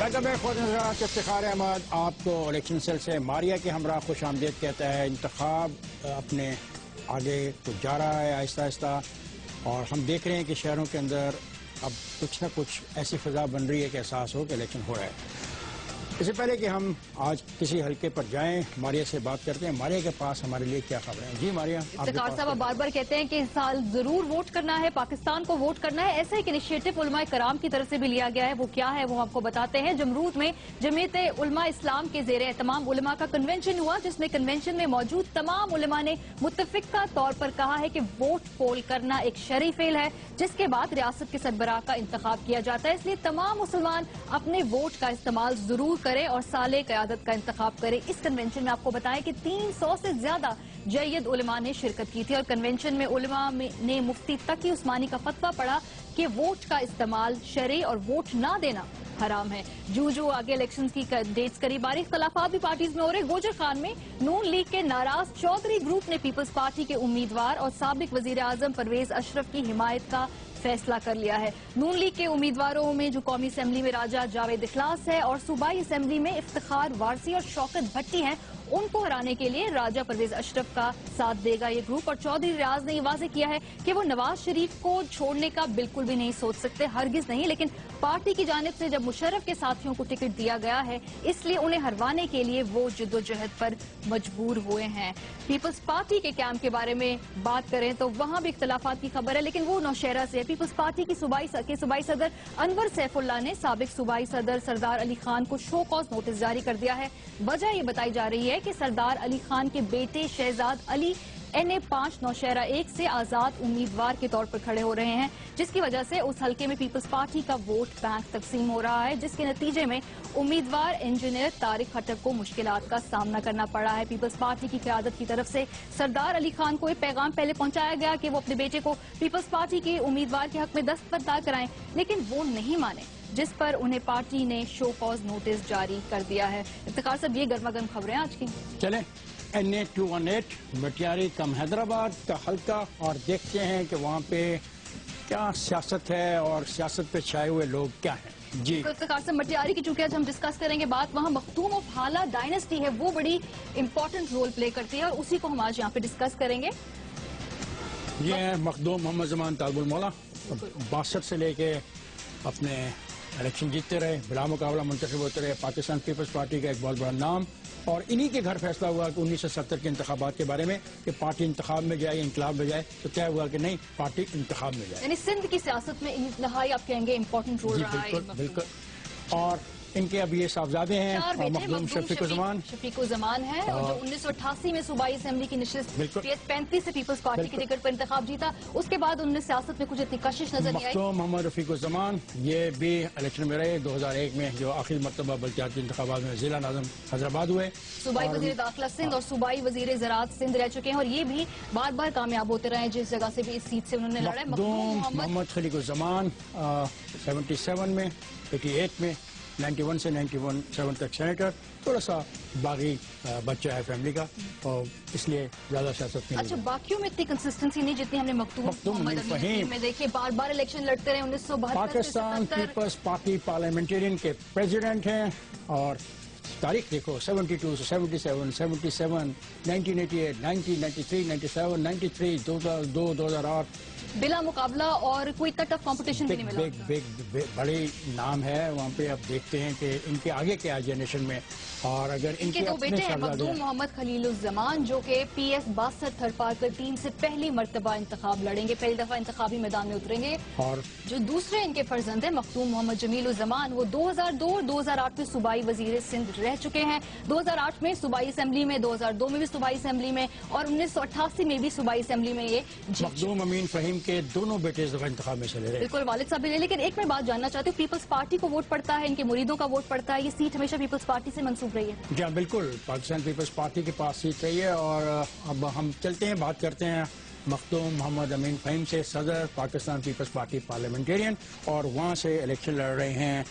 Welcome back خود نظرات افتخار احمد آپ کو الیکشن سیل سے ماریا کے ہمراہ خوش آمدید کہتا ہے. انتخاب اپنے آگے تو جا رہا ہے آہستہ آہستہ اور ہم دیکھ رہے ہیں کہ شہروں کے اندر اب کچھ نہ کچھ ایسی فضا بن رہی ہے کہ احساس ہو کہ الیکشن ہو رہا ہے. اس سے پہلے کہ ہم آج کسی حلقے پر جائیں ماریا سے بات کرتے ہیں. ماریا کے پاس ہمارے لیے کیا خبر ہے؟ جی ماریا. افتخار صاحب بار بار کہتے ہیں کہ اس سال ضرور ووٹ کرنا ہے، پاکستان کو ووٹ کرنا ہے. ایسا ایک انیشیٹو علماء کرام کی طرف سے بھی لیا گیا ہے. وہ کیا ہے وہ آپ کو بتاتے ہیں. جمرود میں جمعیت علماء اسلام کے زیر اہتمام علماء کا کنونشن ہوا، جس میں کنونشن میں موجود تمام علماء نے متفقہ طور پر کہا ہے کہ ووٹ پول کرنا ایک شرعی فعل ہے، جس کے بعد ریاست کے سربراہ کا انتخاب کیا جاتا ہے. اس لیے تمام مسلمان اپنے ووٹ کا استعمال ضرور کریں اور سالے قیادت کا انتخاب کریں. اس کنونشن میں آپ کو بتائیں کہ 300 سے زیادہ جید علماء نے شرکت کی تھی اور کنونشن میں علماء نے مفتی تقی عثمانی کا فتویٰ پڑھا کہ ووٹ کا استعمال شرعی اور ووٹ نہ دینا حرام ہے. جو آگے الیکشنز کی ڈیٹس قریب آ رہی، اختلافات بھی پارٹیز میں ہو رہے. گوجر خان میں نون لیگ کے ناراض چودھری گروپ نے پیپلز پارٹی کے امیدوار اور سابق وزیر اعظم پرویز اشرف کی حمایت کا فیصلہ کر لیا ہے. نون لیگ کے امیدواروں میں جو قومی اسمبلی میں راجہ جاوید اخلاص ہے اور صوبائی اسمبلی میں افتخار وارثی اور شوکت بھٹی ہیں، ان کو ہرانے کے لیے راجہ پرویز اشرف کا ساتھ دے گا یہ گروپ. اور چودھری ریاض نے یہ واضح کیا ہے کہ وہ نواز شریف کو چھوڑنے کا بالکل بھی نہیں سوچ سکتے، ہرگز نہیں. لیکن پارٹی کی جانب سے جب مشرف کے ساتھیوں کو ٹکٹ دیا گیا ہے، اس لیے انہیں ہروانے کے لیے وہ جدوجہد پر مجبور ہوئے ہیں. پیپلز پارٹی کے کیمپ کے بارے میں بات کریں تو وہاں بھی اختلافات کی خبر ہے، لیکن وہ نوشہرہ سے ہے. پیپلز پارٹی کی صوبائی صدر انور سیف اللہ نے سابق صوبائی صدر سردار علی خان کو شو کاز نوٹس جاری کر دیا ہے. وجہ یہ بتائی جا رہی ہے کہ سردار علی خان کے بیٹے شہزاد علی NA5 نوشہرہ 1 سے آزاد امیدوار کے طور پر کھڑے ہو رہے ہیں، جس کی وجہ سے اس حلقے میں پیپلز پارٹی کا ووٹ بینک تقسیم ہو رہا ہے، جس کے نتیجے میں امیدوار انجینئر طارق خٹک کو مشکلات کا سامنا کرنا پڑا ہے. پیپلز پارٹی کی قیادت کی طرف سے سردار علی خان کو ایک پیغام پہلے پہنچایا گیا کہ وہ اپنے بیٹے کو پیپلز پارٹی کے امیدوار کے حق میں دستبردار کرائیں، لیکن وہ نہیں مانے، جس پر انہیں پارٹی نے شو کاز نوٹس جاری کر دیا ہے. افتخار صاحب یہ گرما گرم خبریں آج کی. چلیں NA218 مٹیاری کم حیدرآباد کا حلقہ اور دیکھتے ہیں کہ وہاں پہ کیا سیاست ہے اور سیاست پہ چھائے ہوئے لوگ کیا ہیں. جی افتخار صاحب مٹیاری کی چونکہ آج ہم ڈسکس کریں گے بات، وہاں مختوم آف حالہ ڈائنسٹی ہے، وہ بڑی امپورٹنٹ رول پلے کرتی ہے اور اسی کو ہم آج یہاں پہ ڈسکس کریں گے. یہ ہے مخدوم محمد زمان طالب المولا، 62 سے لے کے اپنے الیکشن جیتتے رہے، بلا مقابلہ منتخب ہوتے رہے، پاکستان پیپلز پارٹی کا ایک بہت بڑا نام. اور انہی کے گھر فیصلہ ہوا کہ 1970 کے انتخابات کے بارے میں کہ پارٹی انتخاب میں جائے انقلاب میں جائے، تو طے ہوا کہ نہیں، پارٹی انتخاب میں جائے. یعنی سندھ کی سیاست میں انتہائی آپ کہیں گے امپورٹنٹ رول رہا ہے. بالکل. اور ان کے اب یہ صاحبزادے ہیں مخدوم شفیق الزمان ہے اور جو 1988 میں صوبائی اسمبلی کی نشست 35 سے پیپلز پارٹی کی ٹکٹ پر انتخاب جیتا. اس کے بعد انہیں سیاست میں کچھ اتنی کشش نظر نہیں آئی. مخدوم محمد رفیق الزمان یہ بھی الیکشن میں رہے 2001 میں، جو آخری مرتبہ بلدیاتی انتخابات میں ضلع ناظم حیدرآباد ہوئے. صوبائی وزیر داخلہ سندھ اور صوبائی وزیر زراعت سندھ رہ چکے ہیں اور یہ بھی بار بار کامیاب ہوتے رہے ہیں جس جگہ سے بھی اس سیٹ سے انہوں نے لڑا ہے. مخدوم محمد خلیق الزمان 77 میں، 88 میں، 91 سے 97 تک سینیٹر، تھوڑا سا باغی بچہ ہے فیملی کا اور اس لیے زیادہ سیاست میں. اچھا باقیوں میں اتنی کنسسٹنسی نہیں جتنی ہم نے مخدوم محمد فہیم میں دیکھے. بار بار الیکشن لڑتے رہے. 1972 پاکستان پیپلز پارٹی پارلیمنٹرین کے پریزیڈنٹ ہیں اور تاریخ دیکھو 72 سے 77 77 1988 1993 97 93 2002 2008 بلا مقابلہ اور کوئی اتنا ٹف کمپٹیشن بھی نہیں ملا. بڑی نام ہے وہاں پہ. اب دیکھتے ہیں کہ ان کے آگے کیا جنریشن میں. اور اگر ان کے دو بیٹے ہیں مخدوم محمد خلیل الزمان جو کہ PS 62 تھرڈ پارٹی ٹیم سے پہلی مرتبہ انتخاب لڑیں گے، پہلی دفعہ انتخابی میدان میں اتریں گے. اور جو دوسرے ان کے فرزند ہیں مخدوم محمد جمیل الزمان، وہ 2002 اور 2008 میں صوبائی وزیر سندھ رہ چکے ہیں. 2008 میں صوبائی اسمبلی میں، 2002 میں بھی صوبائی اسمبلی میں اور 1988 میں بھی صوبائی اسمبلی میں یہ مخدوم امین فہیم کے دونوں بیٹے اس دفعہ انتخاب میں چلے رہے. بالکل والد صاحب بھی. لیکن ایک میں بات جاننا چاہتی ہوں، پیپلز پارٹی کو ووٹ پڑتا ہے، ان کے مریدوں کا ووٹ پڑتا ہے، یہ سیٹ ہمیشہ پیپلز پارٹی سے منسوب رہی ہے. جی ہاں بالکل، پاکستان پیپلز پارٹی کے پاس سیٹ رہی ہے. اور اب ہم چلتے ہیں، بات کرتے ہیں مخدوم محمد امین فہیم سے، صدر پاکستان پیپلز پارٹی پارلیمنٹرین، اور وہاں سے الیکشن لڑ رہے ہیں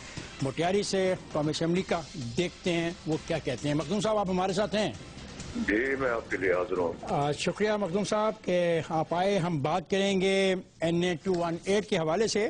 موٹیاری سے قومی اسمبلی کا. دیکھتے ہیں وہ کیا کہتے ہیں. مخدوم صاحب آپ ہمارے ساتھ ہیں؟ جی میں آپ کے لیے حاضر ہوں. شکریہ مخدوم صاحب کہ آپ آئے. ہم بات کریں گے NA218 کے حوالے سے.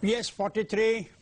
PS43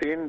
3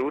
2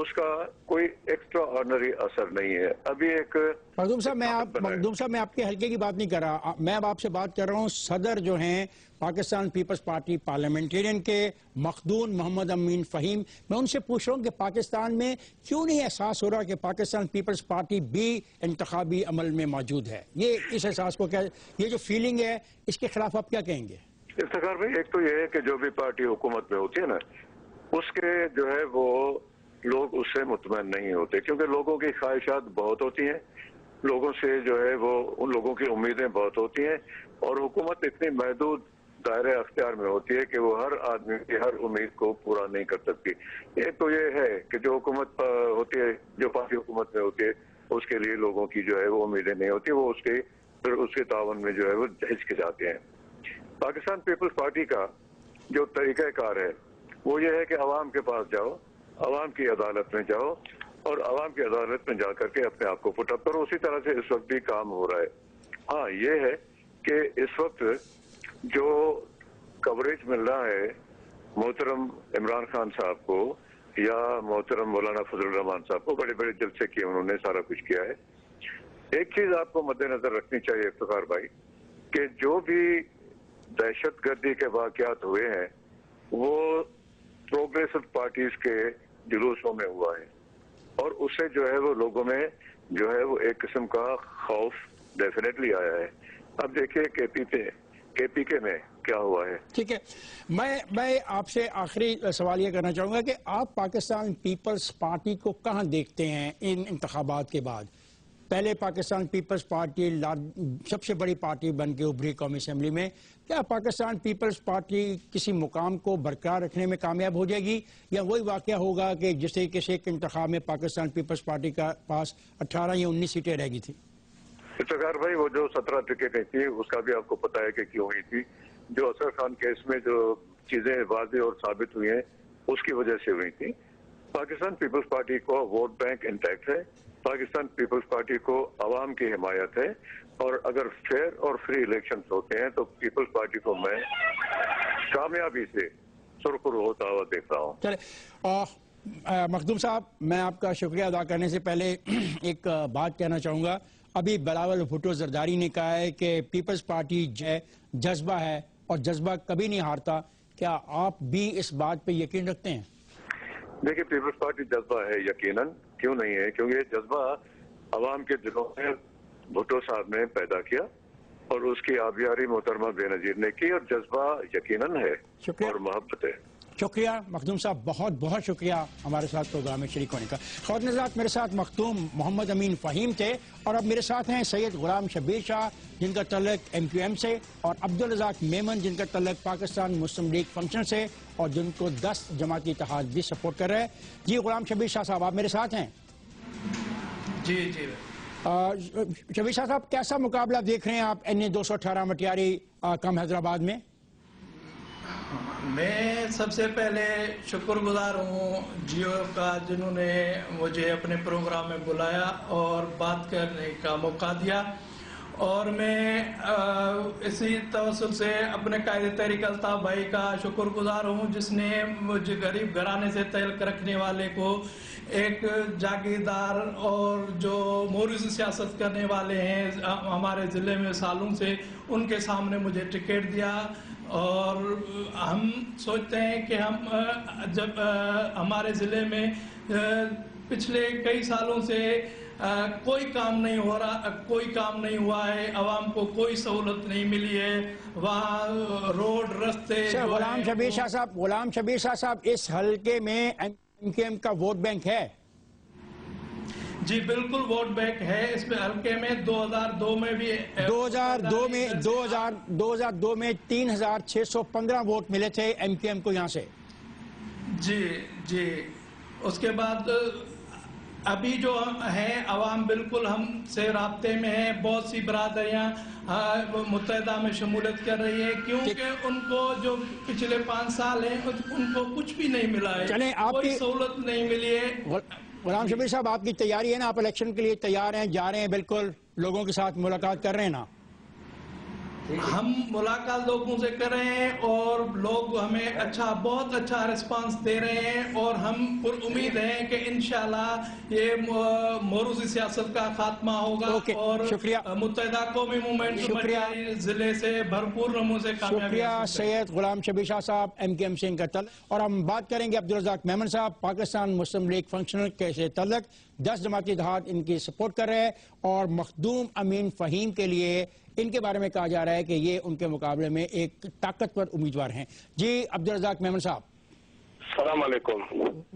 اس کا کوئی ایکسٹرا آرڈنری اثر نہیں ہے. ابھی ایک مخدوم صاحب میں آپ کے حلقے کی بات نہیں کر رہا, میں اب آپ سے بات کر رہا ہوں صدر جو ہیں پاکستان پیپلز پارٹی پارلیمنٹرین کے مخدون محمد امین فہیم. میں ان سے پوچھ رہا ہوں کہ پاکستان میں کیوں نہیں احساس ہو رہا کہ پاکستان پیپلز پارٹی بھی انتخابی عمل میں موجود ہے؟ یہ اس احساس کو کیا, یہ جو فیلنگ ہے اس کے خلاف آپ کیا کہیں گے؟ افتخار بھائی, ایک تو یہ ہے کہ جو بھی پارٹی حکومت میں ہوتی ہے نا, اس کے جو ہے وہ لوگ اس سے مطمئن نہیں ہوتے, کیونکہ لوگوں کی خواہشات بہت ہوتی ہیں, لوگوں سے جو ہے وہ ان لوگوں کی امیدیں بہت ہوتی ہیں, اور حکومت اتنی محدود دائرہ اختیار میں ہوتی ہے کہ وہ ہر آدمی کی ہر امید کو پورا نہیں کر سکتی. ایک تو یہ ہے کہ جو حکومت ہوتی ہے, جو پارٹی حکومت میں ہوتی ہے, اس کے لیے لوگوں کی جو ہے وہ امیدیں نہیں ہوتی, وہ اس کے تعاون میں جو ہے وہ ہچکچاتے ہیں. پاکستان پیپلز پارٹی کا جو طریقہ کار ہے وہ یہ ہے کہ عوام کے پاس جاؤ, عوام کی عدالت میں جاؤ, اور عوام کی عدالت میں جا کر کے اپنے آپ کو پٹ اپ کرو. اسی طرح سے اس وقت بھی کام ہو رہا ہے. ہاں یہ ہے کہ اس وقت جو کوریج مل رہا ہے محترم عمران خان صاحب کو یا محترم مولانا فضل الرحمان صاحب کو, بڑے بڑے جلسے کیے انہوں نے, سارا کچھ کیا ہے. ایک چیز آپ کو مد نظر رکھنی چاہیے افتخار بھائی, کہ جو بھی دہشت گردی کے واقعات ہوئے ہیں وہ پروگریسو پارٹیز کے جلوسوں میں ہوا ہے, اور اس سے جو ہے وہ لوگوں میں جو ہے وہ ایک قسم کا خوف ڈیفینیٹلی آیا ہے. اب دیکھیے کے پی کے میں کیا ہوا ہے. ٹھیک ہے, میں آپ سے آخری سوال یہ کرنا چاہوں گا کہ آپ پاکستان پیپلز پارٹی کو کہاں دیکھتے ہیں ان انتخابات کے بعد؟ پہلے پاکستان پیپلز پارٹی سب سے بڑی پارٹی بن کے ابھری قومی اسمبلی میں, کیا پاکستان پیپلز پارٹی کسی مقام کو برقرار رکھنے میں کامیاب ہو جائے گی, یا وہی واقعہ ہوگا کہ جس طریقے سے ایک انتخاب میں پاکستان پیپلز پارٹی کا پاس 18 یا 19 سیٹیں رہ گئی تھی؟ افتخار بھائی, وہ جو 17 ٹکٹیں تھیں اس کا بھی آپ کو پتا ہے کہ کیوں ہوئی تھی. جو اصغر خان کیس میں جو چیزیں واضح اور ثابت ہوئی ہیں اس کی وجہ سے ہوئی تھی. پاکستان پیپلز پارٹی کو ووٹ بینک انٹیکٹ ہے, پاکستان پیپلز پارٹی کو عوام کی حمایت ہے, اور اگر فیئر اور فری الیکشنز ہوتے ہیں تو پیپلز پارٹی کو میں کامیابی سے سرخرو ہوتا ہوا دیکھ رہا ہوں. چلے مخدوم صاحب, میں آپ کا شکریہ ادا کرنے سے پہلے ایک بات کہنا چاہوں گا. ابھی بلاول بھٹو زرداری نے کہا ہے کہ پیپلز پارٹی جذبہ ہے اور جذبہ کبھی نہیں ہارتا. کیا آپ بھی اس بات پہ یقین رکھتے ہیں؟ دیکھیے, پیپلز پارٹی جذبہ ہے یقیناً, کیوں نہیں ہے, کیونکہ یہ جذبہ عوام کے دلوں میں بھٹو صاحب نے پیدا کیا اور اس کی آبیاری محترمہ بے نظیر نے کی, اور جذبہ یقیناً ہے اور محبت ہے. شکریہ مخدوم صاحب, بہت بہت شکریہ ہمارے ساتھ پروگرام میں شریک ہونے کا. خواتین حضرات, میرے ساتھ مخدوم محمد امین فہیم تھے, اور اب میرے ساتھ ہیں سید غلام شبیر شاہ جن کا تعلق MQM سے, اور عبدالرزاق میمن جن کا تعلق پاکستان مسلم لیگ فنکشن سے, اور جن کو 10 جماعتی اتحاد بھی سپورٹ کر رہے ہیں. جی غلام شبیر شاہ صاحب, آپ میرے ساتھ ہیں؟ جی جی. شبیر شاہ صاحب, کیسا مقابلہ دیکھ رہے ہیں آپ NA-218 مٹیاری کم حیدرآباد میں؟ میں سب سے پہلے شکر گزار ہوں جیو کا, جنہوں نے مجھے اپنے پروگرام میں بلایا اور بات کرنے کا موقع دیا, اور میں اسی توسل سے اپنے قائد تحریک الطاف بھائی کا شکر گزار ہوں جس نے مجھے غریب گھرانے سے تعلق رکھنے والے کو ایک جاگیردار اور جو موروثی سیاست کرنے والے ہیں ہمارے ضلع میں سالوں سے, ان کے سامنے مجھے ٹکٹ دیا. اور ہم سوچتے ہیں کہ ہم جب ہمارے ضلع میں پچھلے کئی سالوں سے کوئی کام نہیں ہو رہا, کوئی کام نہیں ہوا ہے, عوام کو کوئی سہولت نہیں ملی ہے, وہاں روڈ رستے. غلام شبیر شاہ صاحب, اس حلقے میں MQM کا ووٹ بینک ہے؟ جی بالکل ووٹ بینک ہے اس میں حلقے میں. 2002 میں بھی 2002 میں 3615 ووٹ ملے تھے MQM کو یہاں سے. جی جی. اس کے بعد ابھی جو ہیں عوام بالکل ہم سے رابطے میں ہیں, بہت سی برادریاں متحدہ میں شمولیت کر رہی ہے, کیونکہ ان کو جو پچھلے 5 سال ہیں ان کو کچھ بھی نہیں ملا ہے, کوئی سہولت نہیں ملی ہے. غلام شبیر صاحب, آپ کی تیاری ہے نا, آپ الیکشن کے لیے تیار ہیں, جا رہے ہیں بالکل, لوگوں کے ساتھ ملاقات کر رہے ہیں نا؟ ہم ملاقات لوگوں سے کر رہے ہیں اور لوگ ہمیں بہت اچھا رسپانس دے رہے ہیں اور ہم پر امید ہیں کہ انشاءاللہ یہ موروثی سیاست کا خاتمہ ہوگا اور متحدہ قومی موومنٹ ضلع سے بھرپور نمو سے کامیابی شکریہ سید غلام شبیر شاہ صاحب MKM سے ان کا تعلق. اور ہم بات کریں گے عبدالرزاق میمن صاحب پاکستان مسلم لیگ فنکشنل کے سے تعلق 10 جماعتی اتحاد ان کی سپورٹ کر رہے ہیں اور مخدوم امین فہیم کے لیے ان کے بارے میں کہا جا رہا ہے کہ یہ ان کے مقابلے میں ایک طاقتور امیدوار ہیں. جی عبدالرزاق میمن صاحب. السلام علیکم.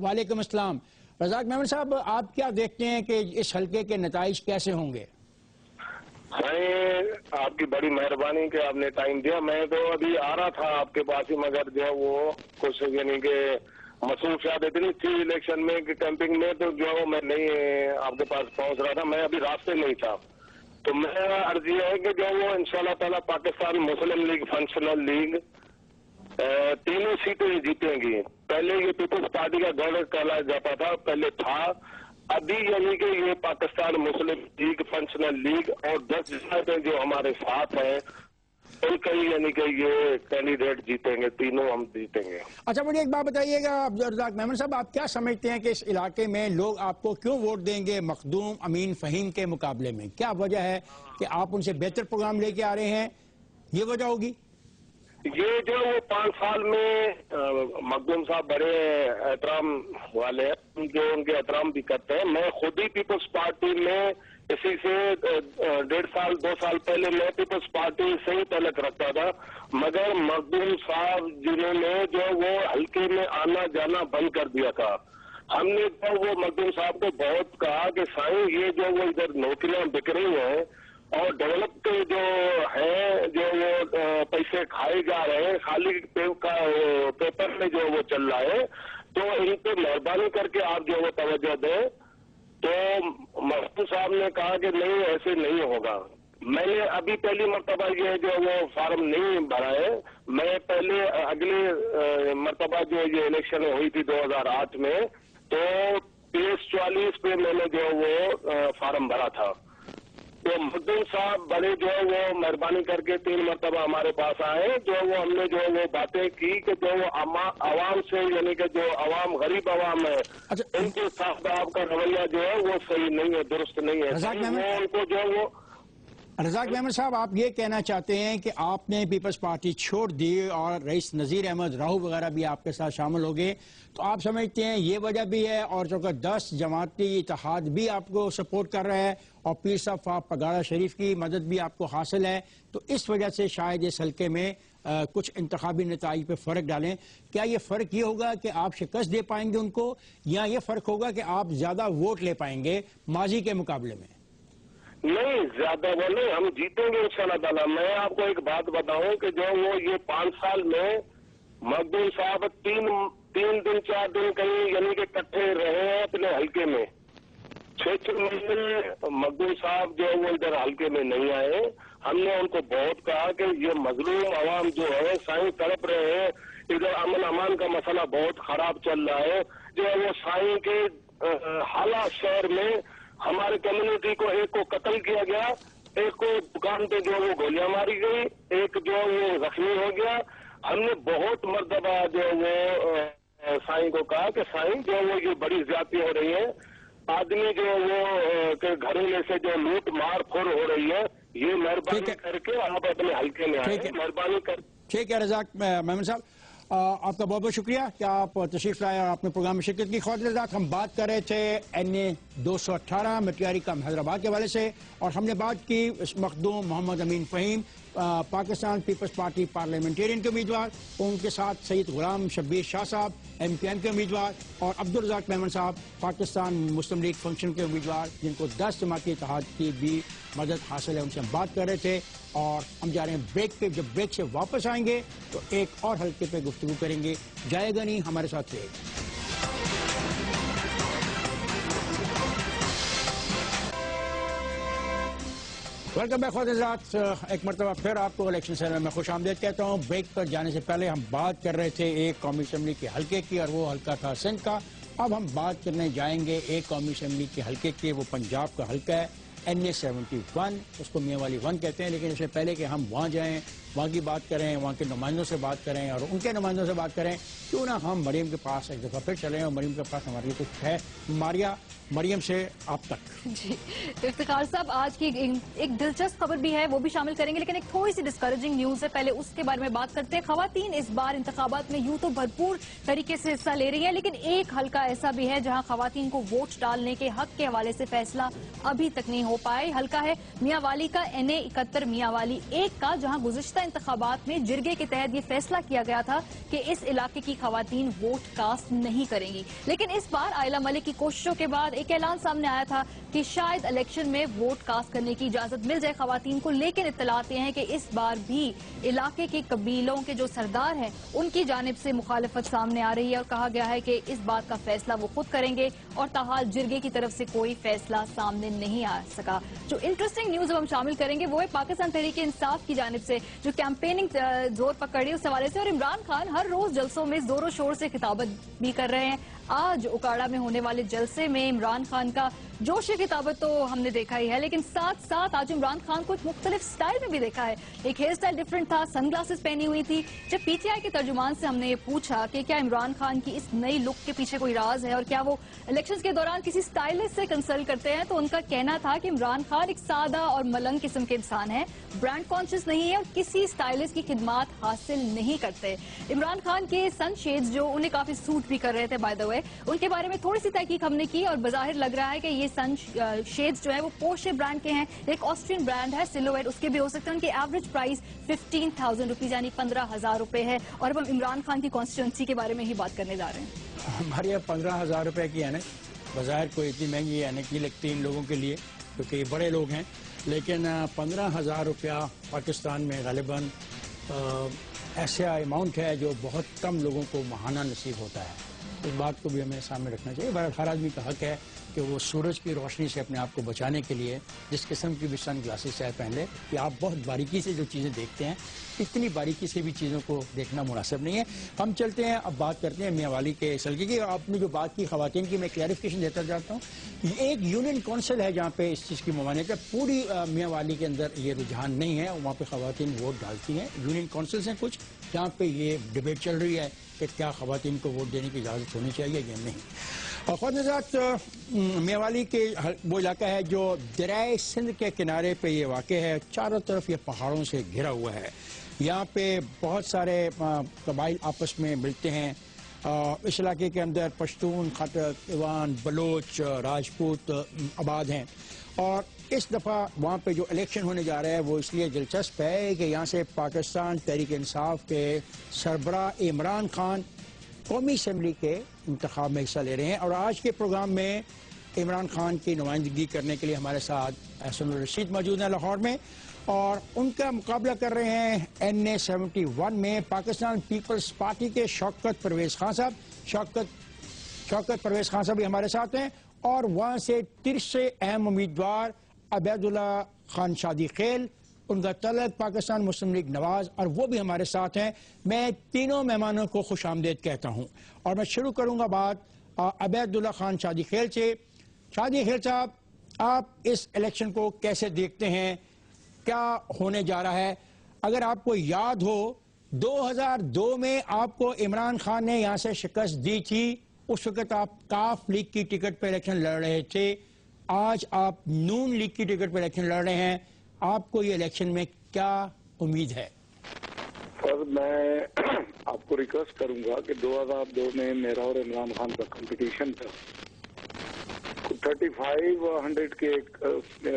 وعلیکم السلام. رزاق میمن صاحب آپ کیا دیکھتے ہیں کہ اس حلقے کے نتائج کیسے ہوں گے؟ آپ کی بڑی مہربانی کہ آپ نے ٹائم دیا. میں تو ابھی آ رہا تھا آپ کے پاس ہی مگر جو وہ کچھ یعنی کہ مصروفیات اتنی تھی الیکشن میں کیمپنگ میں تو جو میں نہیں آپ کے پاس پہنچ رہا تھا. میں ابھی راستے میں ہی تھا تو میرا عرض یہ ہے کہ جو وہ انشاءاللہ تعالی پاکستان مسلم لیگ فنکشنل لیگ 3 سیٹیں جیتیں گی. پہلے یہ پیپلز پارٹی کا گڑھ کہا جاتا تھا پہلے تھا. ابھی یعنی کہ یہ پاکستان مسلم لیگ فنکشنل لیگ اور 10 جماعتیں جو ہمارے ساتھ ہیں ان کا یعنی کہ یہ کینڈیڈیٹ جیتیں گے. تینوں ہم جیتیں گے. اچھا مجھے ایک بات بتائیے گا عبدالرزاق میمن صاحب آپ کیا سمجھتے ہیں کہ اس علاقے میں لوگ آپ کو کیوں ووٹ دیں گے مخدوم امین فہیم کے مقابلے میں؟ کیا وجہ ہے کہ آپ ان سے بہتر پروگرام لے کے آ رہے ہیں؟ یہ وجہ ہوگی؟ یہ جو وہ 5 سال میں مخدوم صاحب بڑے احترام والے ہیں جو ان کے احترام بھی کرتے ہیں. میں خود ہی پیپلز پارٹی میں اسی سے 1.5 سال 2 سال پہلے میں پیپلز پارٹی سے ہی تعلق رکھتا تھا مگر مخدوم صاحب جنہوں نے جو وہ حلقے میں آنا جانا بند کر دیا تھا. ہم نے تو وہ مخدوم صاحب کو بہت کہا کہ سائیں یہ جو وہ ادھر نوکریاں بک رہی ہیں اور ڈیولپ کے جو ہے جو وہ پیسے کھائے جا رہے ہیں خالی پیپر میں جو وہ چل رہا ہے تو ان پہ مہربانی کر کے آپ جو وہ توجہ دیں. تو مخدوم صاحب نے کہا کہ نہیں ایسے نہیں ہوگا. میں نے ابھی پہلی مرتبہ یہ جو وہ فارم نہیں بھرا ہے. میں پہلے اگلے مرتبہ جو یہ الیکشن ہوئی تھی 2008 میں تو 43 پہ میں نے جو وہ فارم بھرا تھا. تو مخدوم صاحب بڑے جو وہ مہربانی کر کے 3 مرتبہ ہمارے پاس آئے جو وہ ہم نے جو وہ باتیں کی کہ جو وہ عوام سے یعنی کہ جو عوام غریب عوام ہے ان کے ساتھ آپ کا رویہ جو ہے وہ صحیح نہیں ہے درست نہیں ہے. وہ ان کو جو وہ رزاق میمن صاحب آپ یہ کہنا چاہتے ہیں کہ آپ نے پیپلز پارٹی چھوڑ دی اور رئیس نذیر احمد راہو وغیرہ بھی آپ کے ساتھ شامل ہو گئے تو آپ سمجھتے ہیں یہ وجہ بھی ہے اور چونکہ 10 جماعتی اتحاد بھی آپ کو سپورٹ کر رہا ہے اور پیر صاحب پگاڑا شریف کی مدد بھی آپ کو حاصل ہے تو اس وجہ سے شاید اس حلقے میں کچھ انتخابی نتائج پہ فرق ڈالیں؟ کیا یہ فرق یہ ہوگا کہ آپ شکست دے پائیں گے ان کو یا یہ فرق ہوگا کہ آپ زیادہ ووٹ لے پائیں گے ماضی کے مقابلے میں؟ نہیں زیادہ وہ نہیں ہم جیتیں گے انشاءاللہ تعالیٰ. میں آپ کو ایک بات بتاؤں کہ جو وہ یہ 5 سال میں مخدوم صاحب 3 دن 4 دن کہیں یعنی کہ کٹھے رہے ہیں اپنے حلقے میں. 6 مہینے مخدوم صاحب جو وہ ادھر حلقے میں نہیں آئے. ہم نے ان کو بہت کہا کہ یہ مظلوم عوام جو ہے سائیں تڑپ رہے ہیں. ادھر امن امان کا مسئلہ بہت خراب چل رہا ہے. جو وہ سائیں کے حالات شہر میں ہمارے کمیونٹی کو ایک کو قتل کیا گیا, ایک کو دکان پہ جو وہ گولیاں ماری گئی, ایک جو وہ زخمی ہو گیا. ہم نے بہت مرتبہ جو وہ سائیں کو کہا کہ سائیں جو وہ یہ بڑی زیادتی ہو رہی ہے, آدمی جو وہ گھروں میں سے جو لوٹ مار پھوڑ ہو رہی ہے, یہ مہربانی کر کے آپ اپنے حلقے میں آئیں. مہربانی کر. ٹھیک ہے رزاق میمن صاحب آپ کا بہت بہت شکریہ کہ آپ تشریف لائے اور اپنے پروگرام میں شرکت کی. خواتین حضرات ہم بات کر رہے تھے NA 218 مٹیاری کم حیدرآباد کے حوالے سے اور ہم نے بات کی Makhdoom Muhammad Amin Fahim Pakistan Peoples Party Parliamentarians کے امیدوار, ان کے ساتھ سید غلام شبیر شاہ صاحب MKM کے امیدوار اور عبدالرزاق میمن صاحب پاکستان مسلم لیگ فنکشن کے امیدوار جن کو 10 جماعتی اتحاد کی بھی مدد حاصل ہے. ان سے ہم بات کر رہے تھے اور ہم جا رہے ہیں بریک پہ. جب بریک سے واپس آئیں گے تو ایک اور حلقے پہ گفتگو کریں گے. جائے گا نہیں, ہمارے ساتھ رہے گا. ویلکم بیک خواتین حضرات, ایک مرتبہ پھر آپ کو الیکشن سیل میں خوش آمدید کہتا ہوں. بریک پر جانے سے پہلے ہم بات کر رہے تھے ایک قومی اسمبلی کے حلقے کی اور وہ حلقہ تھا سندھ کا. اب ہم بات کرنے جائیں گے ایک قومی اسمبلی کے حلقے کی, وہ پنجاب کا حلقہ ہے NA-71 اس کو میاں والی 1 کہتے ہیں، لیکن اس سے پہلے کہ ہم وہاں جائیں، وہاں کی بات کریں، وہاں کے نمائندوں سے بات کریں اور ان کے نمائندوں سے بات کریں، کیوں نہ ہم مریم کے پاس ایک دفعہ پھر چلیں، اور مریم کے پاس ہمارے لیے کچھ ہے۔ ماریا، مریم سے آپ تک۔ جی افتخار صاحب، آج کی ایک دلچسپ خبر بھی ہے، وہ بھی شامل کریں گے، لیکن ایک تھوڑی سی ڈسکریجنگ نیوز ہے، پہلے اس کے بارے میں بات کرتے ہیں۔ خواتین اس بار انتخابات میں یوں تو بھرپور طریقے سے حصہ لے رہی ہیں، لیکن ایک حلقہ ایسا بھی ہے جہاں خواتین کو ووٹ ڈالنے کے حق کے حوالے سے فیصلہ ابھی تک نہیں ہو پائے۔ حلقہ ہے میاں والی کا NA-71 میاں والی 1 کا، جہاں گزشتہ انتخابات میں جرگے کے تحت یہ فیصلہ کیا گیا تھا کہ اس علاقے کی خواتین ووٹ کاسٹ نہیں کریں گی، لیکن اس بار عائلہ ملک کی کوششوں کے بعد ایک اعلان سامنے آیا تھا کہ شاید الیکشن میں ووٹ کاسٹ کرنے کی اجازت مل جائے خواتین کو، لیکن اطلاعات یہ ہیں کہ اس بار بھی علاقے کے قبیلوں کے جو سردار ہیں ان کی جانب سے مخالفت سامنے آ رہی ہے، اور کہا گیا ہے کہ اس بات کا فیصلہ وہ خود کریں گے، اور تاحال جرگے کی طرف سے کوئی فیصلہ سامنے نہیں آ سکا۔ جو انٹرسٹنگ نیوز ہم شامل کریں گے وہ ہے پاکستان تحریک انصاف کی جانب سے جو کیمپیننگ زور پکڑ رہی ہے اس حوالے سے، اور عمران خان ہر روز جلسوں میں زور و شور سے خطابت بھی کر رہے ہیں۔ آج اکاڑا میں ہونے والے جلسے میں عمران خان کا جوش خطابت تو ہم نے دیکھا ہی ہے، لیکن ساتھ ساتھ آج عمران خان کو ایک مختلف سٹائل میں بھی دیکھا ہے۔ ایک ہیئر سٹائل ڈیفرنٹ تھا، سن گلاسز پہنی ہوئی تھی۔ جب PTI کے ترجمان سے ہم نے یہ پوچھا کہ کیا عمران خان کی اس نئی لک کے پیچھے کوئی راز ہے اور کیا وہ الیکشنز کے دوران کسی سٹائلسٹ سے کنسلٹ کرتے ہیں، تو ان کا کہنا تھا کہ عمران خان ایک سادہ اور ملنگ قسم کے انسان ہیں، برانڈ کانشیس نہیں ہے اور کسی سٹائلسٹ کی خدمات حاصل نہیں کرتے۔ عمران خان کے سن شیڈز جو انہیں کافی سوٹ بھی کر رہے تھے بائی دا وے، ان کے بارے میں تھوڑی سی تحقیق ہم نے کی اور بظاہر لگ رہا ہے کہ یہ سن شیڈز جو ہے وہ پورشے برانڈ کے ہیں، ایک آسٹرین برانڈ ہے، سلویٹ اس کے بھی ہو سکتے ہیں۔ ان کی ایوریج پرائز 15,000 روپیز یعنی 15,000 روپے ہے، اور اب ہم عمران خان کی کانسٹیٹوئنسی کے بارے میں ہی بات کرنے جا رہے ہیں۔ ہمارے یہاں 15,000 روپے کی ہے نا، بظاہر کوئی اتنی مہنگی ہے نہیں لگتی ان لوگوں کے لیے کیونکہ یہ بڑے لوگ ہیں، لیکن 15,000 روپیہ پاکستان میں غالباً ایسا اماؤنٹ ہے جو بہت کم لوگوں کو ماہانہ نصیب ہوتا ہے۔ اس بات کو بھی ہمیں سامنے رکھنا چاہیے۔ بہرحال ہر آدمی کا حق ہے کہ وہ سورج کی روشنی سے اپنے آپ کو بچانے کے لیے جس قسم کی بھی سن گلاسز چاہے پہن لے، کہ آپ بہت باریکی سے جو چیزیں دیکھتے ہیں اتنی باریکی سے بھی چیزوں کو دیکھنا مناسب نہیں ہے۔ ہم چلتے ہیں، اب بات کرتے ہیں میاں والی کے سلگے کی۔ آپ نے جو بات کی خواتین کی، میں کلیریفیکیشن دیتا جاتا ہوں۔ ایک یونین کونسل ہے جہاں پہ اس چیز کی ممانعت ہے، پوری میاں والی کے اندر یہ رجحان نہیں ہے، وہاں پہ خواتین ووٹ ڈالتی ہیں۔ یونین کونسلز ہیں کچھ جہاں پہ یہ ڈبیٹ چل رہی ہے کہ کیا خواتین کو ووٹ دینے کی اجازت ہونی چاہیے یا نہیں۔ اور خود نظارت میاں والی کے وہ علاقہ ہے جو دریائے سندھ کے کنارے پہ یہ واقع ہے، چاروں طرف یہ پہاڑوں سے گھرا ہوا ہے۔ یہاں پہ بہت سارے قبائل آپس میں ملتے ہیں۔ اس علاقے کے اندر پشتون، خاطر، ایوان، بلوچ، راجپوت آباد ہیں، اور اس دفعہ وہاں پہ جو الیکشن ہونے جا رہا ہے وہ اس لیے دلچسپ ہے کہ یہاں سے پاکستان تحریک انصاف کے سربراہ عمران خان قومی اسمبلی کے انتخاب میں حصہ لے رہے ہیں، اور آج کے پروگرام میں عمران خان کی نمائندگی کرنے کے لیے ہمارے ساتھ احسن الرشید موجود ہیں لاہور میں، اور ان کا مقابلہ کر رہے ہیں NA-71 میں پاکستان پیپلز پارٹی کے شوکت پرویز خان صاحب۔ شوکت پرویز خان صاحب بھی ہمارے ساتھ ہیں، اور وہاں سے تیسرے اہم امیدوار عبید اللہ خان شادی خیل، ان کا تعلق پاکستان مسلم لیگ نواز، اور وہ بھی ہمارے ساتھ ہیں۔ میں تینوں مہمانوں کو خوش آمدید کہتا ہوں، اور میں شروع کروں گا بات عبید اللہ خان شادی خیل سے۔ شادی خیل صاحب، آپ اس الیکشن کو کیسے دیکھتے ہیں؟ کیا ہونے جا رہا ہے؟ اگر آپ کو یاد ہو 2002 میں آپ کو عمران خان نے یہاں سے شکست دی تھی، اس وقت آپ کاف لیگ کی ٹکٹ پہ الیکشن لڑ رہے تھے، آج آپ نون لیگ کی ٹکٹ پہ الیکشن لڑ رہے ہیں، آپ کو یہ الیکشن میں کیا امید ہے؟ سر، میں آپ کو ریکویسٹ کروں گا کہ 2002 میں میرا اور عمران خان کا کمپٹیشن تھا، 3500 کے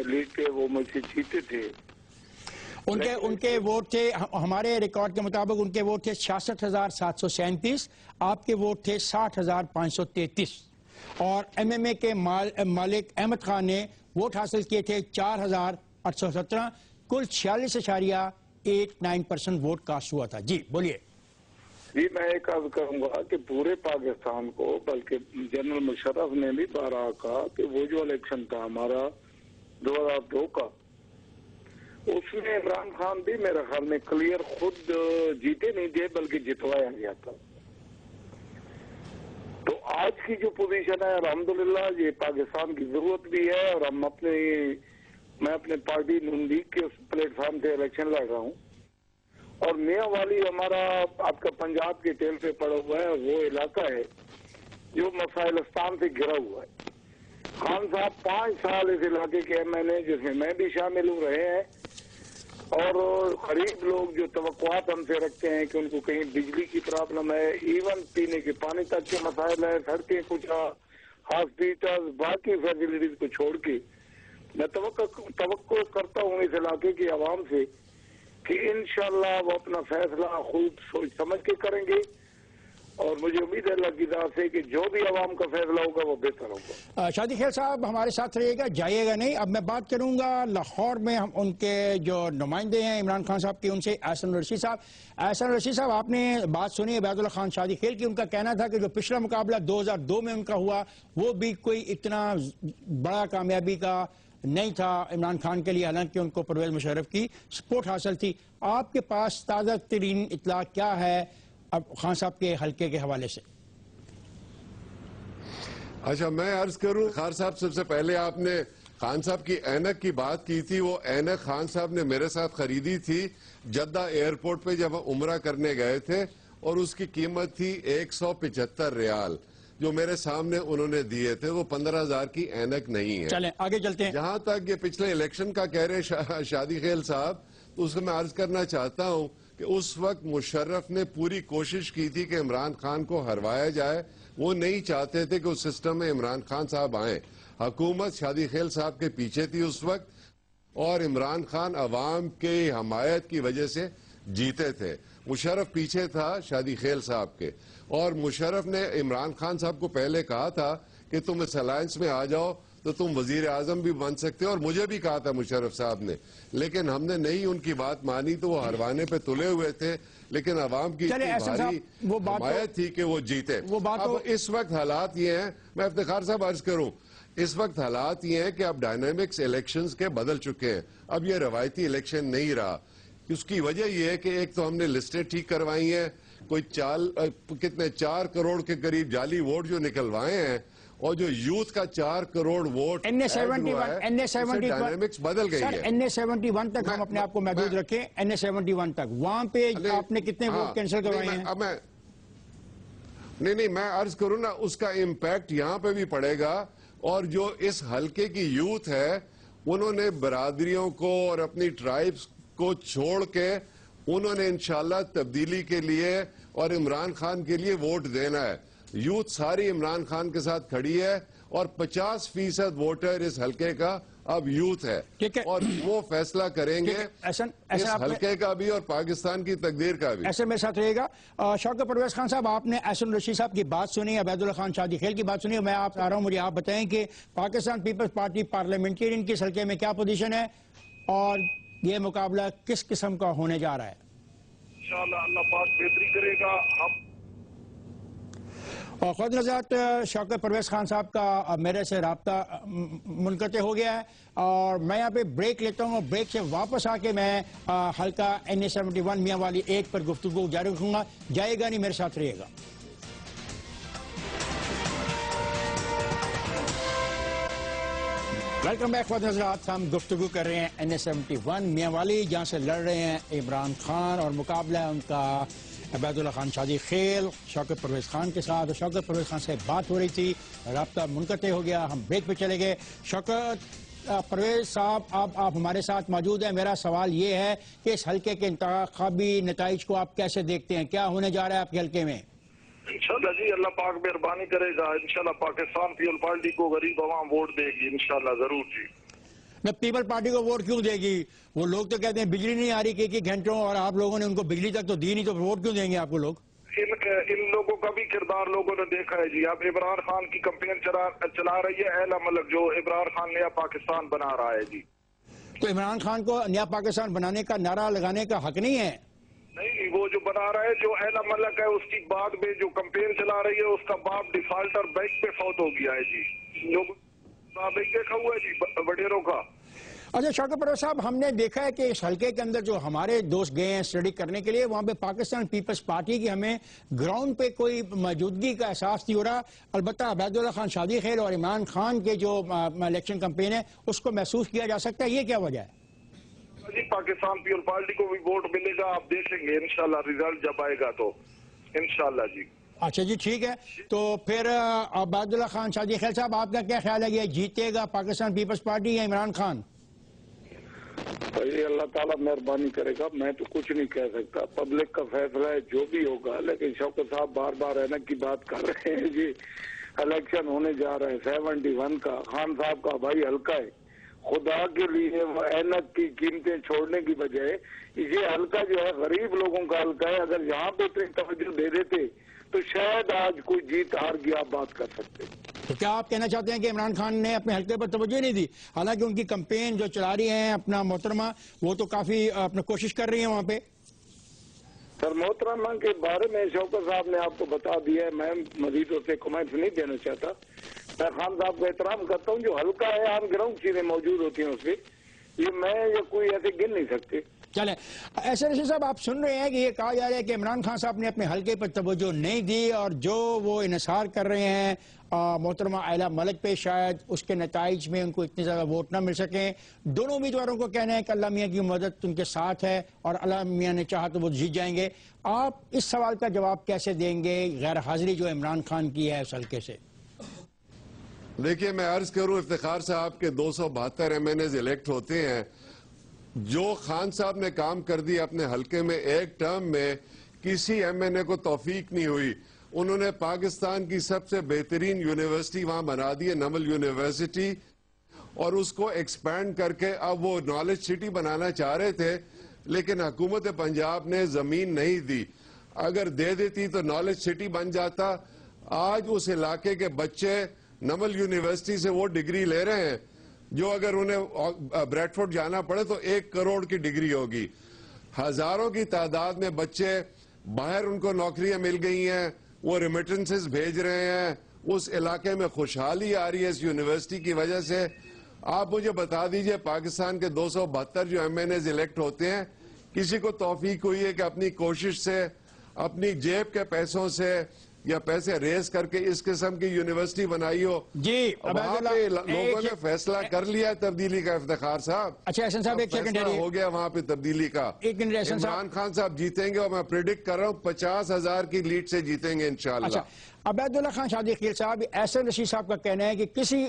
لیڈ کے وہ مجھ سے جیتے تھے۔ ان کے ووٹ تھے، ہمارے ریکارڈ کے مطابق ان کے ووٹ تھے 66,737، آپ کے ووٹ تھے 60,533، اور MMA کے مالک احمد خان نے ووٹ حاصل کیے تھے 4,817، کل 46.89% ووٹ کاسٹ ہوا تھا۔ جی بولیے۔ جی، میں ایک عرض کروں گا کہ پورے پاکستان کو، بلکہ جنرل مشرف نے بھی بارہا کہا کہ وہ جو الیکشن تھا ہمارا 2002 کا، اس میں عمران خان بھی میرے خیال میں کلیئر خود جیتے نہیں تھے بلکہ جتوایا گیا تھا۔ تو آج کی جو پوزیشن ہے الحمدللہ یہ پاکستان کی ضرورت بھی ہے، اور ہم اپنے میں اپنے پارٹی نون لیگ کے پلیٹ فارم سے الیکشن لڑ رہا ہوں، اور میاں والی ہمارا آپ کا پنجاب کے ٹیل پہ پڑا ہوا ہے، وہ علاقہ ہے جو مسائلستان سے گھرا ہوا ہے۔ خان صاحب 5 سال اس علاقے کے ایم ایل اے، جس میں میں بھی شامل ہوں، رہے ہیں، اور غریب لوگ جو توقعات ہم سے رکھتے ہیں کہ ان کو کہیں بجلی کی پرابلم ہے، ایون پینے کے پانی تک کے مسائل ہے، سڑکیں کچھ ہاسپٹل باقی فیسلٹیز کو چھوڑ کے میں توقع کرتا ہوں اس علاقے کی عوام سے کہ انشاءاللہ وہ اپنا فیصلہ خوب سوچ سمجھ کے کریں گے، اور مجھے امید ہے اللہ کی ذات سے کہ جو بھی عوام کا فیصلہ ہوگا وہ بہتر ہوگا۔ شادی خیل صاحب ہمارے ساتھ رہیے گا، جائیے گا نہیں۔ اب میں بات کروں گا لاہور میں ہم ان کے جو نمائندے ہیں عمران خان صاحب کے، ان سے احسن رشید صاحب۔ احسن رشید صاحب، آپ نے بات سنی عبید اللہ خان شادی خیل کی، ان کا کہنا تھا کہ جو پچھلا مقابلہ 2002 میں ان کا ہوا وہ بھی کوئی اتنا بڑا کامیابی کا نہیں تھا عمران خان کے لیے، حالانکہ ان کو پرویز مشرف کی سپورٹ حاصل تھی۔ آپ کے پاس تازہ ترین اطلاع کیا ہے اب خان صاحب کے حلقے کے حوالے سے؟ اچھا، میں عرض کروں خان صاحب، سب سے پہلے آپ نے خان صاحب کی اینک کی بات کی تھی، وہ اینک خان صاحب نے میرے ساتھ خریدی تھی جدہ ایئرپورٹ پہ جب عمرہ کرنے گئے تھے، اور اس کی قیمت تھی 175 ریال، جو میرے سامنے انہوں نے دیے تھے۔ وہ 15,000 کی اینک نہیں ہے۔ چلیں آگے چلتے ہیں۔ جہاں تک یہ پچھلے الیکشن کا کہہ رہے شادی خیل صاحب، تو اس کو میں عرض کرنا چاہتا ہوں کہ اس وقت مشرف نے پوری کوشش کی تھی کہ عمران خان کو ہروایا جائے، وہ نہیں چاہتے تھے کہ اس سسٹم میں عمران خان صاحب آئیں۔ حکومت شادی خیل صاحب کے پیچھے تھی اس وقت، اور عمران خان عوام کی حمایت کی وجہ سے جیتے تھے۔ مشرف پیچھے تھا شادی خیل صاحب کے، اور مشرف نے عمران خان صاحب کو پہلے کہا تھا کہ تم اس الائنس میں آ جاؤ تو تم وزیر اعظم بھی بن سکتے ہو، اور مجھے بھی کہا تھا مشرف صاحب نے، لیکن ہم نے نہیں ان کی بات مانی، تو وہ ہروانے پہ تلے ہوئے تھے، لیکن عوام کی اتنی بھاری حمایت تھی کہ وہ جیتے۔ اب اس وقت حالات یہ ہیں، میں افتخار صاحب عرض کروں، اس وقت حالات یہ ہیں کہ اب ڈائنامکس الیکشنز کے بدل چکے ہیں، اب یہ روایتی الیکشن نہیں رہا۔ اس کی وجہ یہ ہے کہ ایک تو ہم نے لسٹیں ٹھیک کروائی ہیں، کوئی 4 کروڑ کے قریب جعلی ووٹ جو نکلوائے ہیں، اور جو یوتھ کا 4 کروڑ ووٹ ڈائنامکس بدل گئی ہے۔ NA71 تک ہم اپنے آپ کو محدود رکھیں، NA71 تک وہاں پہ آپ نے کتنے ووٹ کینسل کروائے ہیں؟ نہیں، میں عرض کروں نا، اس کا امپیکٹ یہاں پہ بھی پڑے گا، اور جو اس حلقے کی یوتھ ہے انہوں نے برادریوں کو اور اپنی ٹرائبز کو چھوڑ کے انہوں نے انشاءاللہ تبدیلی کے لیے اور عمران خان کے لیے ووٹ دینا ہے۔ یوتھ ساری عمران خان کے ساتھ کھڑی ہے، اور 50% ووٹر اس حلقے کا اب یوتھ ہے، اور وہ فیصلہ کریں گے اس حلقے کا بھی اور پاکستان کی تقدیر کا بھی۔ ایسے میرے ساتھ رہے گا۔ شوکت پرویز خان صاحب، آپ نے احسن رشید صاحب کی بات سنی، عبید اللہ خان شادی خیل کی بات سنی، میں آپ آ رہا ہوں، مجھے آپ بتائیں کہ پاکستان پیپلز پارٹی پارلیمنٹرین کی اس حلقے میں کیا پوزیشن ہے، اور یہ مقابلہ کس قسم کا ہونے جا رہا ہے؟ انشاءاللہ اللہ پاک بہتری کرے گا۔ اور خود نظرات شوکت پرویز خان صاحب کا میرے سے رابطہ منقطع ہو گیا ہے، اور میں یہاں پہ بریک لیتا ہوں، اور بریک سے واپس آ کے میں حلقہ NA71 میاں والی 1 پر گفتگو جاری رکھوں گا۔ جائے گا نہیں، میرے ساتھ رہیے گا۔ ویلکم بیک خود نظرات، ہم گفتگو کر رہے ہیں NA71 میاں والی، جہاں سے لڑ رہے ہیں عمران خان، اور مقابلہ ہے ان کا عبید اللہ خان شادی خیل شوکت پرویز خان کے ساتھ۔ شوکت پرویز خان سے بات ہو رہی تھی، رابطہ منقطع ہو گیا، ہم بریک پہ چلے گئے۔ شوکت پرویز صاحب، آپ ہمارے ساتھ موجود ہیں۔ میرا سوال یہ ہے کہ اس حلقے کے انتخابی نتائج کو آپ کیسے دیکھتے ہیں؟ کیا ہونے جا رہا ہے آپ کے حلقے میں؟ انشاءاللہ جی، اللہ پاک مہربانی کرے گا، انشاءاللہ پاکستان پیپل پارٹی کو غریب عوام ووٹ دے گی، انشاءاللہ ضرور جی۔ پیپل پارٹی کو ووٹ کیوں دے گی؟ وہ لوگ تو کہتے ہیں بجلی نہیں آ رہی کئی گھنٹوں، اور آپ لوگوں نے ان کو بجلی تک تو دی نہیں، تو ووٹ کیوں دیں گے آپ کو لوگ؟ ان لوگوں کا بھی کردار لوگوں نے دیکھا ہے جی۔ اب عمران خان کی کمپین چلا رہی ہے اہل ملک، جو عمران خان نیا پاکستان بنا رہا ہے جی۔ تو عمران خان کو نیا پاکستان بنانے کا نعرہ لگانے کا حق نہیں ہے؟ نہیں، وہ جو بنا رہا ہے، جو اہل ملک ہے، اس کی بعد میں جو کمپین چلا رہی ہے، اس کا باپ ڈیفالٹر بینک پہ فوت ہو گیا ہے جی۔ جو دیکھا ہوا ہے جی وڈیروں کا۔ اچھا شوکت پرویز صاحب، ہم نے دیکھا ہے کہ اس حلقے کے اندر جو ہمارے دوست گئے ہیں اسٹڈی کرنے کے لیے، وہاں پہ پاکستان پیپلز پارٹی کی ہمیں گراؤنڈ پہ کوئی موجودگی کا احساس نہیں ہو رہا. البتہ عبید اللہ خان شادی خیل اور عمران خان کے جو الیکشن کمپین ہے اس کو محسوس کیا جا سکتا ہے. یہ کیا وجہ ہے؟ جی پاکستان پیپل پارٹی کو بھی ووٹ ملے گا، آپ دیکھیں گے انشاءاللہ رزلٹ جب آئے گا تو انشاءاللہ. جی اچھا جی ٹھیک ہے. تو پھر عبید اللہ خان شادی خیل صاحب، آپ کا کیا خیال ہے، یہ جیتے گا پاکستان پیپلز پارٹی یا عمران خان؟ بھائی اللہ تعالیٰ مہربانی کرے گا، میں تو کچھ نہیں کہہ سکتا، پبلک کا فیصلہ ہے جو بھی ہوگا. لیکن شوکت صاحب بار بار اینک کی بات کر رہے ہیں. جی الیکشن ہونے جا رہا ہے 71 کا، خان صاحب کا بھائی حلقہ ہے. خدا کے لیے اینک کی قیمتیں چھوڑنے کی بجائے یہ حلقہ جو ہے غریب لوگوں کا حلقہ ہے. اگر یہاں پہ اتنی توجہ دے دیتے تو شاید آج کوئی جیت ہار کی آپ بات کر سکتے. تو کیا آپ کہنا چاہتے ہیں کہ عمران خان نے اپنے حلقے پر توجہ نہیں دی؟ حالانکہ ان کی کمپین جو چلا رہی ہیں اپنا محترمہ، وہ تو کافی اپنا کوشش کر رہی ہیں وہاں پہ. سر محترمہ کے بارے میں شوکت صاحب نے آپ کو بتا دیا ہے، میں مزید اسے کمنٹس نہیں دینا چاہتا. میں خان صاحب کا احترام کرتا ہوں، جو حلقہ ہے آن گراؤنڈ چیزیں موجود ہوتی ہیں اس پہ، یہ میں یا کوئی ایسے گن نہیں سکتے. چلیں ایسے رشید صاحب، آپ سن رہے ہیں کہ یہ کہا جا رہا ہے کہ عمران خان صاحب نے اپنے حلقے پر توجہ نہیں دی اور جو وہ انحصار کر رہے ہیں محترمہ آئلہ ملک پہ، شاید اس کے نتائج میں ان کو اتنے زیادہ ووٹ نہ مل سکیں. دونوں امیدواروں کو کہنا ہے کہ اللہ میاں کی مدد ان کے ساتھ ہے اور اللہ میاں نے چاہا تو وہ جیت جائیں گے. آپ اس سوال کا جواب کیسے دیں گے، غیر حاضری جو عمران خان کی ہے اس حلقے سے؟ دیکھیے میں عرض کروں افتخار صاحب کے 272 MNAs الیکٹ ہوتے ہیں. جو خان صاحب نے کام کر دی اپنے حلقے میں ایک ٹرم میں، کسی MNA کو توفیق نہیں ہوئی. انہوں نے پاکستان کی سب سے بہترین یونیورسٹی وہاں بنا دی ہے، نمل یونیورسٹی، اور اس کو ایکسپینڈ کر کے اب وہ نالج سٹی بنانا چاہ رہے تھے، لیکن حکومت پنجاب نے زمین نہیں دی. اگر دے دیتی تو نالج سٹی بن جاتا. آج اس علاقے کے بچے نمل یونیورسٹی سے وہ ڈگری لے رہے ہیں جو اگر انہیں بریڈ فورڈ جانا پڑے تو 1 کروڑ کی ڈگری ہوگی. ہزاروں کی تعداد میں بچے باہر ان کو نوکریاں مل گئی ہیں، وہ ریمیٹنسز بھیج رہے ہیں. اس علاقے میں خوشحالی آ رہی ہے اس یونیورسٹی کی وجہ سے. آپ مجھے بتا دیجئے پاکستان کے 272 جو MNAs الیکٹ ہوتے ہیں، کسی کو توفیق ہوئی ہے کہ اپنی کوشش سے، اپنی جیب کے پیسوں سے یا پیسے ریز کر کے اس قسم کی یونیورسٹی بنائی ہو؟ جی وہاں پہ لوگوں نے فیصلہ کر لیا تبدیلی کا افتخار صاحب. اچھا احسن صاحب ایک سیکنڈ ہو گیا وہاں پہ تبدیلی کا. عمران خان صاحب جیتیں گے اور میں پریڈکٹ کر رہا ہوں 50,000 کی لیڈ سے جیتیں گے انشاءاللہ. اچھا عبید اللہ خان شادی خیل صاحب، احسن رشید صاحب کا کہنا ہے کہ کسی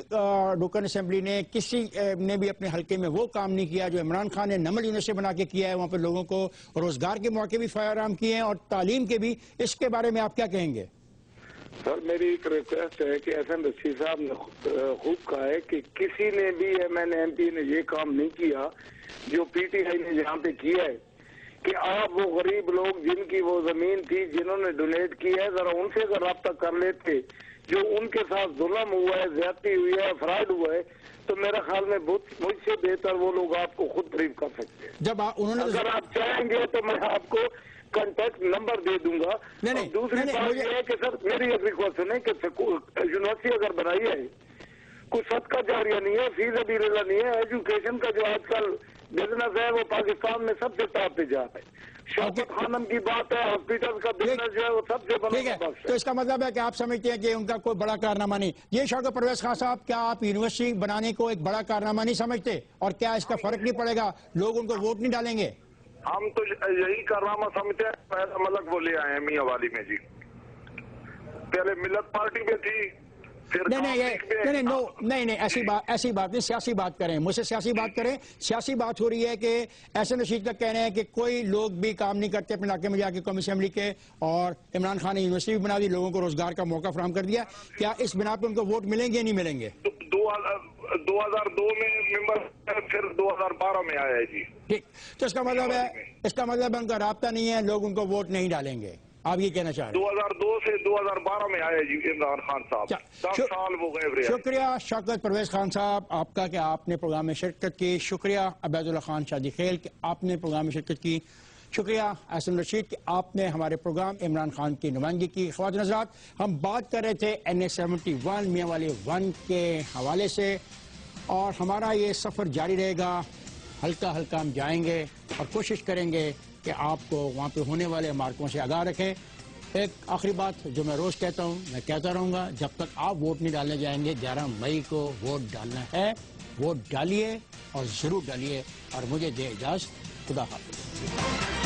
رکن اسمبلی نے، کسی نے بھی اپنے حلقے میں وہ کام نہیں کیا جو عمران خان نے نمل یونیورسٹی بنا کے کیا ہے. وہاں پہ لوگوں کو روزگار کے موقع بھی فراہم کیے ہیں اور تعلیم کے بھی. اس کے بارے میں آپ کیا کہیں گے؟ سر میری ایک ریکویسٹ ہے کہ احسن رشید صاحب نے خوب کہا ہے کہ کسی نے بھی MNMP نے یہ کام نہیں کیا جو PTI نے یہاں پہ کیا ہے، کہ آپ وہ غریب لوگ جن کی وہ زمین تھی، جنہوں نے ڈونیٹ کی ہے، ذرا ان سے اگر رابطہ کر لیتے. جو ان کے ساتھ ظلم ہوا ہے، زیادتی ہوئی ہے، فراڈ ہوا ہے، تو میرا خیال میں مجھ سے بہتر وہ لوگ آپ کو خود بریف کر سکتے ہیں. جب اگر آپ چاہیں گے تو میں آپ کو کنٹیکٹ نمبر دے دوں گا. دوسری بات یہ ہے کہ سر میری ایک ریکویسٹ ہے کہ یونیورسٹی اگر بنائی ہے، کوئی صدقہ جاریہ نہیں ہے، فی سبیل اللہ نہیں ہے. ایجوکیشن کا جو آج کل بزنس ہے وہ پاکستان میں سب سے ٹاپ پہ جا رہا ہے. شوکت خانم کی بات ہے، ہاسپٹل کا بزنس جو ہے وہ سب سے بڑا ہے. تو اس کا مطلب ہے کہ آپ سمجھتے ہیں کہ ان کا کوئی بڑا کارنامہ نہیں. یہ شوکت پرویز خان صاحب، کیا آپ یونیورسٹی بنانے کو ایک بڑا کارنامہ نہیں سمجھتے؟ اور کیا اس کا فرق نہیں پڑے گا، لوگ ان کو ووٹ نہیں ڈالیں گے؟ ہم تو یہی کارنامہ سمجھتے ہیں. پہلا ملک وہ لے آئے ہیں میاں والی میں. جی پہلے ملت پارٹی میں تھی، نہیں ایسی بات نہیں. سیاسی بات کریں، مجھ سے سیاسی بات کریں. سیاسی بات ہو رہی ہے کہ احسن رشید کا کہنا ہے کہ کوئی لوگ بھی کام نہیں کرتے اپنے علاقے میں جا کے قومی اسمبلی کے، اور عمران خان نے یونیورسٹی بھی بنا دی، لوگوں کو روزگار کا موقع فراہم کر دیا. کیا اس بنا پہ ان کو ووٹ ملیں گے یا نہیں ملیں گے؟ 2002 میں ممبر، پھر 2012 میں آیا ہے. جی ٹھیک. تو اس کا مطلب ہے ان کا رابطہ نہیں ہے، لوگ ان کو ووٹ نہیں ڈالیں گے، آپ یہ کہنا چاہ رہے ہیں؟ 2002 سے 2012 میں آیا جی عمران خان صاحب. 10 سال وہ گئے. شکریہ شوکت پرویز خان صاحب آپ کا کہ آپ نے پروگرام میں شرکت کی. شکریہ عبید اللہ خان شادی خیل کہ آپ نے پروگرام میں شرکت کی. شکریہ احسن رشید کہ آپ نے ہمارے پروگرام عمران خان کی نمائندگی کی. خواتین حضرات، ہم بات کر رہے تھے NA 71 میاں والی 1 کے حوالے سے. اور ہمارا یہ سفر جاری رہے گا. ہلکا ہلکا ہم جائیں گے اور کوشش کریں گے کہ آپ کو وہاں پہ ہونے والے مارکوں سے آگاہ رکھیں. ایک آخری بات جو میں روز کہتا ہوں، میں کہتا رہوں گا، جب تک آپ ووٹ نہیں ڈالنے جائیں گے 11 مئی کو ووٹ ڈالنا ہے. ووٹ ڈالیے اور ضرور ڈالیے. اور مجھے دے اجازت. خدا حافظ.